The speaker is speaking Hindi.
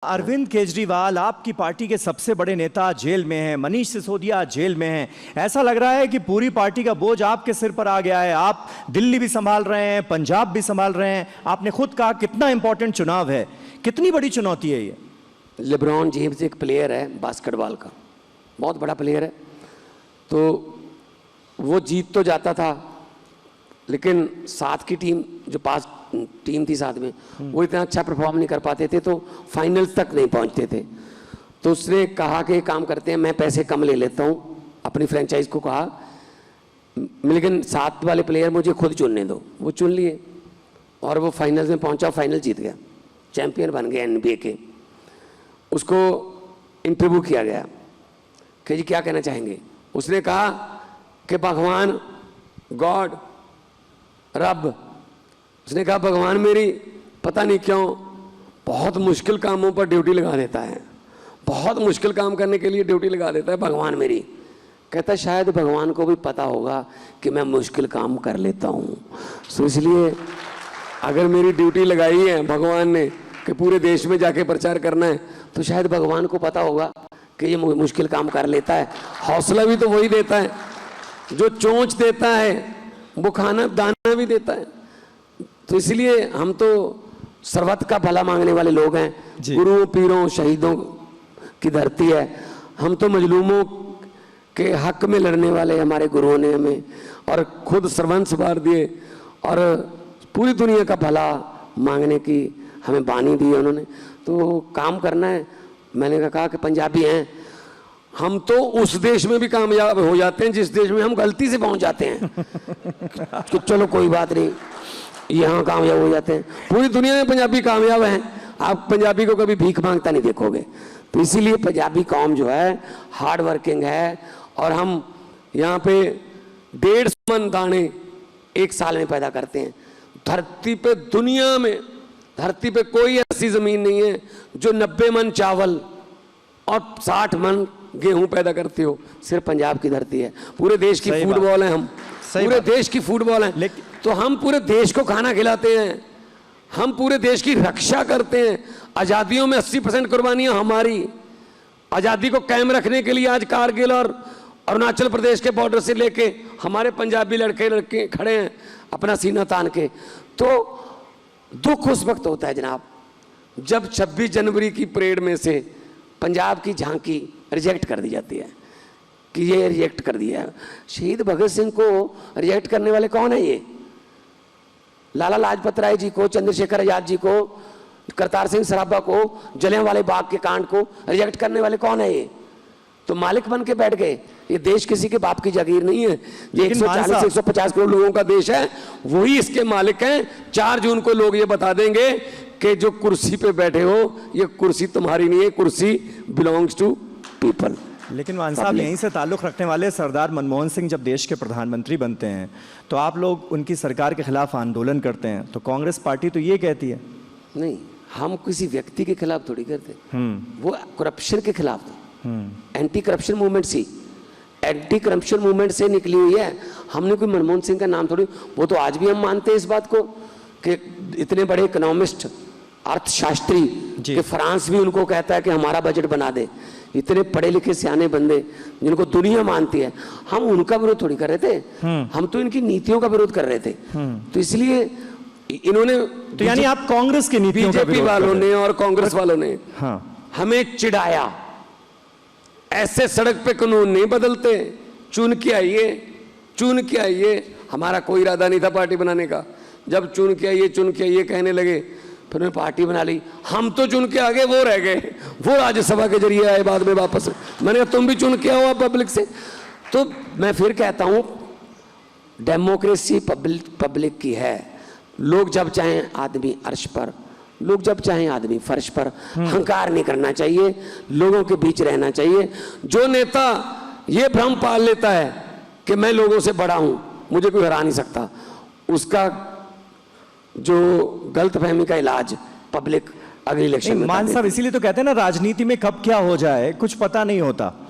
अरविंद केजरीवाल आपकी पार्टी के सबसे बड़े नेता जेल में हैं, मनीष सिसोदिया जेल में हैं। ऐसा लग रहा है कि पूरी पार्टी का बोझ आपके सिर पर आ गया है। आप दिल्ली भी संभाल रहे हैं, पंजाब भी संभाल रहे हैं। आपने खुद कहा कितना इंपॉर्टेंट चुनाव है, कितनी बड़ी चुनौती है ये। लेब्रॉन जेम्स एक प्लेयर है बास्केटबॉल का, बहुत बड़ा प्लेयर है। तो वो जीत तो जाता था, लेकिन साथ की टीम जो पास टीम थी साथ में, वो इतना अच्छा परफॉर्म नहीं कर पाते थे, तो फाइनल्स तक नहीं पहुंचते थे। तो उसने कहा कि काम करते हैं, मैं पैसे कम ले लेता हूं, अपनी फ्रेंचाइज को कहा, लेकिन साथ वाले प्लेयर मुझे खुद चुनने दो। वो चुन लिए और वो फाइनल्स में पहुंचा, फाइनल जीत गया, चैंपियन बन गया NBA के। उसको इंटरव्यू किया गया कि जी क्या कहना चाहेंगे। उसने कहा कि भगवान, गॉड, रब, उसने कहा भगवान मेरी पता नहीं क्यों बहुत मुश्किल कामों पर ड्यूटी लगा देता है, बहुत मुश्किल काम करने के लिए ड्यूटी लगा देता है भगवान मेरी। कहता है शायद भगवान को भी पता होगा कि मैं मुश्किल काम कर लेता हूँ, तो इसलिए अगर मेरी ड्यूटी लगाई है भगवान ने कि पूरे देश में जाके प्रचार करना है, तो शायद भगवान को पता होगा कि ये मुश्किल काम कर लेता है। हौसला भी तो वही देता है, जो चोंच देता है वो खाना दाना भी देता है। तो इसलिए हम तो सर्वत का भला मांगने वाले लोग हैं। गुरुओं, पीरों, शहीदों की धरती है। हम तो मजलूमों के हक में लड़ने वाले हमारे गुरुओं ने हमें, और खुद सर्वंस वार दिए, और पूरी दुनिया का भला मांगने की हमें बानी दी है उन्होंने। तो काम करना है। मैंने कहा कि पंजाबी हैं, हम तो उस देश में भी कामयाब हो जाते हैं जिस देश में हम गलती से पहुंच जाते हैं। तो चलो कोई बात नहीं, यहाँ कामयाब हो जाते हैं। पूरी दुनिया में पंजाबी कामयाब हैं, आप पंजाबी को कभी भीख मांगता नहीं देखोगे। तो इसीलिए पंजाबी कौम जो है हार्ड वर्किंग है, और हम यहाँ पे 150 मन दाने एक साल में पैदा करते हैं। धरती पे, दुनिया में धरती पे कोई ऐसी जमीन नहीं है जो 90 मन चावल और 60 मन गेहूं पैदा करती हो, सिर्फ पंजाब की धरती है। पूरे देश की फूटबॉल है हम, पूरे देश की फूटबॉल है। तो हम पूरे देश को खाना खिलाते हैं, हम पूरे देश की रक्षा करते हैं। आज़ादियों में 80% कुर्बानियां हमारी। आज़ादी को कायम रखने के लिए आज कारगिल और अरुणाचल प्रदेश के बॉर्डर से लेके हमारे पंजाबी लड़के खड़े हैं अपना सीना तान के। तो दुख उस वक्त होता है जनाब, जब 26 जनवरी की परेड में से पंजाब की झांकी रिजेक्ट कर दी जाती है कि ये रिजेक्ट कर दिया है। शहीद भगत सिंह को रिजेक्ट करने वाले कौन है? ये लाला लाजपत राय जी को, चंद्रशेखर आजाद जी को, करतार सिंह सराभा को, जलियांवाले बाग के कांड को रिजेक्ट करने वाले कौन है? ये तो मालिक बन के बैठ गए। ये देश किसी के बाप की जागीर नहीं है, ये 140-150 करोड़ लोगों का देश है, वही इसके मालिक हैं। 4 जून को लोग ये बता देंगे कि जो कुर्सी पे बैठे हो, ये कुर्सी तुम्हारी नहीं है, कुर्सी बिलोंग्स टू पीपल। लेकिन मान साहब, यहीं से ताल्लुक़ रखने वाले सरदार मनमोहन सिंह जब देश के प्रधानमंत्री बनते हैं तो आप लोग उनकी सरकार के खिलाफ आंदोलन करते हैं, तो कांग्रेस पार्टी तो ये कहती है नहीं, हम किसी व्यक्ति के खिलाफ थोड़ी करते, वो करप्शन के खिलाफ था। एंटी करप्शन मूवमेंट सी, एंटी करप्शन मूवमेंट से निकली हुई है। हमने कोई मनमोहन सिंह का नाम थोड़ी, वो तो आज भी हम मानते हैं इस बात को कि इतने बड़े इकोनॉमिस्ट, अर्थशास्त्री कि फ्रांस भी उनको कहता है कि हमारा बजट बना दे। इतने पढ़े लिखे सियाने बंदे जिनको दुनिया मानती है, हम उनका विरोध थोड़ी कर रहे थे, हम तो इनकी नीतियों का विरोध कर रहे थे। तो इसलिए इन्होंने, तो यानी आप कांग्रेस की नीतियों का बीजेपी वालों ने और कांग्रेस वालों ने हमें चिढ़ाया। ऐसे सड़क पे कानून नहीं बदलते, चुन के आइए, चुन के आइए। हमारा कोई इरादा नहीं था पार्टी बनाने का। जब चुन के आइए कहने लगे, फिर उन्होंने पार्टी बना ली। हम तो चुन के आ गए, वो रह गए, वो राज्यसभा के जरिए आए बाद में वापस। मैंने कहा तुम भी चुन के आओ पब्लिक से। तो मैं फिर कहता हूँ, डेमोक्रेसी पब्लिक की है। लोग जब चाहें आदमी अर्श पर, लोग जब चाहें आदमी फर्श पर। हंकार नहीं करना चाहिए, लोगों के बीच रहना चाहिए। जो नेता ये भ्रम पाल लेता है कि मैं लोगों से बड़ा हूं, मुझे कोई हरा नहीं सकता, उसका जो गलतफहमी का इलाज पब्लिक अगले इलेक्शन में। मान साहब, इसीलिए तो कहते हैं ना, राजनीति में कब क्या हो जाए कुछ पता नहीं होता।